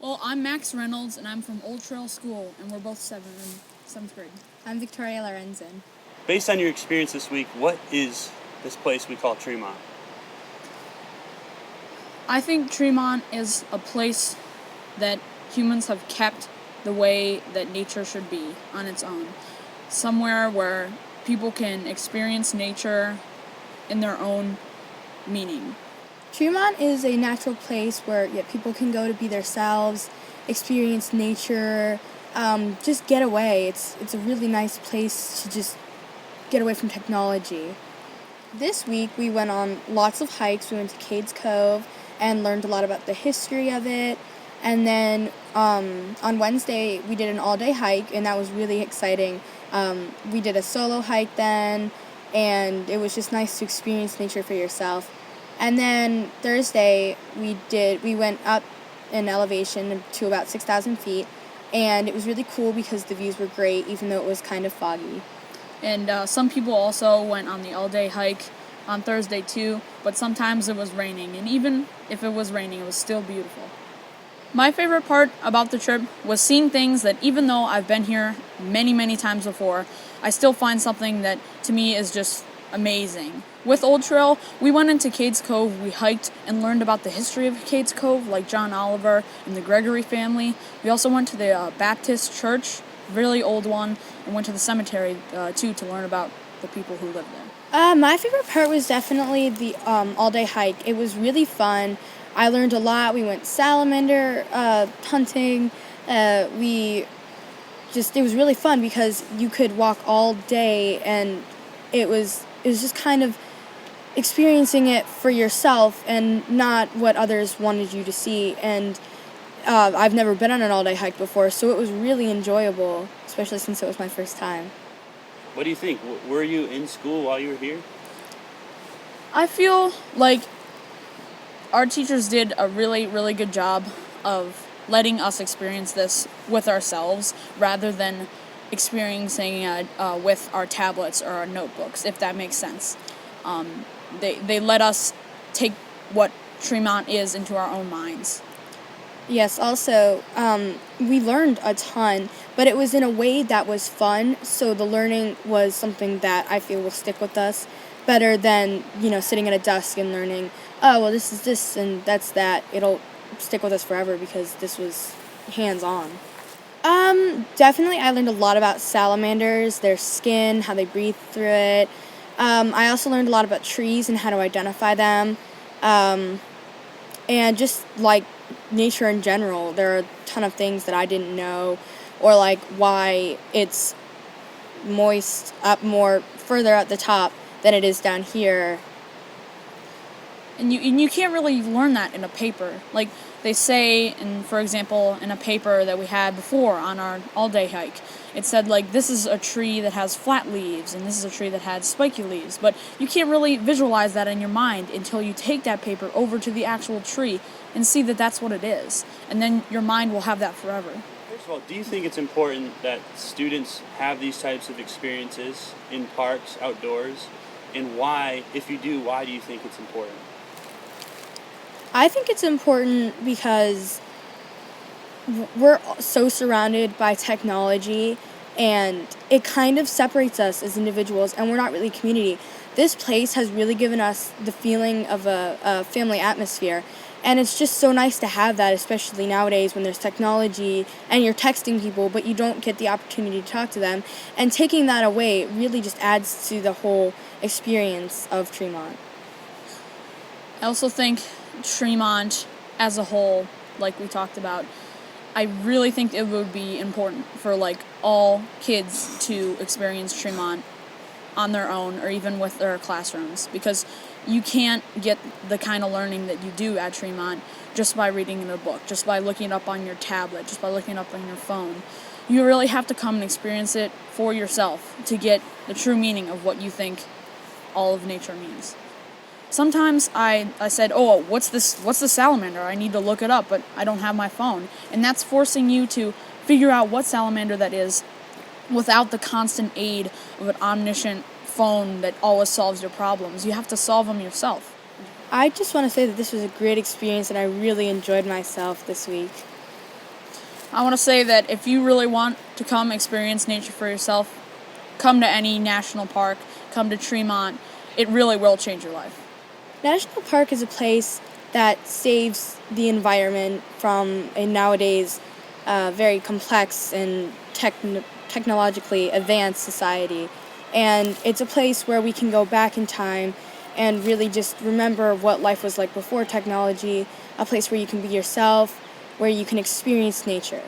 Well, I'm Max Reynolds, and I'm from Old Trail School, and we're both seventh grade. I'm Victoria Lorenzen. Based on your experience this week, what is this place we call Tremont? I think Tremont is a place that humans have kept the way that nature should be on its own. Somewhere where people can experience nature in their own meaning. Tremont is a natural place where people can go to be themselves, experience nature, just get away. It's a really nice place to just get away from technology. This week we went on lots of hikes. We went to Cades Cove and learned a lot about the history of it. And then on Wednesday we did an all-day hike, and that was really exciting. We did a solo hike then, and it was just nice to experience nature for yourself. And then Thursday we went up in elevation to about 6,000 feet, and it was really cool because the views were great even though it was kind of foggy. And some people also went on the all-day hike on Thursday too, but sometimes it was raining, and even if it was raining, it was still beautiful. My favorite part about the trip was seeing things that, even though I've been here many, many times before, I still find something that to me is just amazing. With Old Trail, we went into Cades Cove, we hiked and learned about the history of Cades Cove, like John Oliver and the Gregory family. We also went to the Baptist church, really old one, and went to the cemetery too to learn about the people who lived there. My favorite part was definitely the all-day hike. It was really fun. I learned a lot. We went salamander hunting. It was really fun because you could walk all day, and it was just kind of experiencing it for yourself and not what others wanted you to see. And I've never been on an all-day hike before, so it was really enjoyable, especially since it was my first time. What do you think? Were you in school while you were here? I feel like our teachers did a really, really good job of letting us experience this with ourselves rather than experiencing it with our tablets or our notebooks, if that makes sense. They let us take what Tremont is into our own minds. Yes, also, we learned a ton, but it was in a way that was fun, so the learning was something that I feel will stick with us better than, sitting at a desk and learning, oh, well, this is this and that's that. It'll stick with us forever because this was hands-on. Definitely I learned a lot about salamanders, their skin, how they breathe through it. I also learned a lot about trees and how to identify them. And just like nature in general, there are a ton of things that I didn't know, or like why it's moist up more further at the top than it is down here. And you can't really learn that in a paper. Like they say, for example, in a paper that we had before on our all-day hike, it said, like, this is a tree that has flat leaves, and this is a tree that had spiky leaves. But you can't really visualize that in your mind until you take that paper over to the actual tree and see that that's what it is. And then your mind will have that forever. First of all, do you think it's important that students have these types of experiences in parks, outdoors? And why, if you do, why do you think it's important? I think it's important because we're so surrounded by technology, and it kind of separates us as individuals, and we're not really a community. This place has really given us the feeling of a family atmosphere, and it's just so nice to have that, especially nowadays when there's technology and you're texting people, but you don't get the opportunity to talk to them. And taking that away really just adds to the whole experience of Tremont. I also think Tremont as a whole, like we talked about, I really think it would be important for like all kids to experience Tremont on their own or even with their classrooms, because you can't get the kind of learning that you do at Tremont just by reading in a book, just by looking it up on your tablet, just by looking it up on your phone. You really have to come and experience it for yourself to get the true meaning of what you think all of nature means. Sometimes I said, oh, what's the salamander? I need to look it up, but I don't have my phone. And that's forcing you to figure out what salamander that is without the constant aid of an omniscient phone that always solves your problems. You have to solve them yourself. I just want to say that this was a great experience, and I really enjoyed myself this week. I want to say that if you really want to come experience nature for yourself, come to any national park, come to Tremont. It really will change your life. National Park is a place that saves the environment from a nowadays very complex and technologically advanced society. And it's a place where we can go back in time and really just remember what life was like before technology, a place where you can be yourself, where you can experience nature.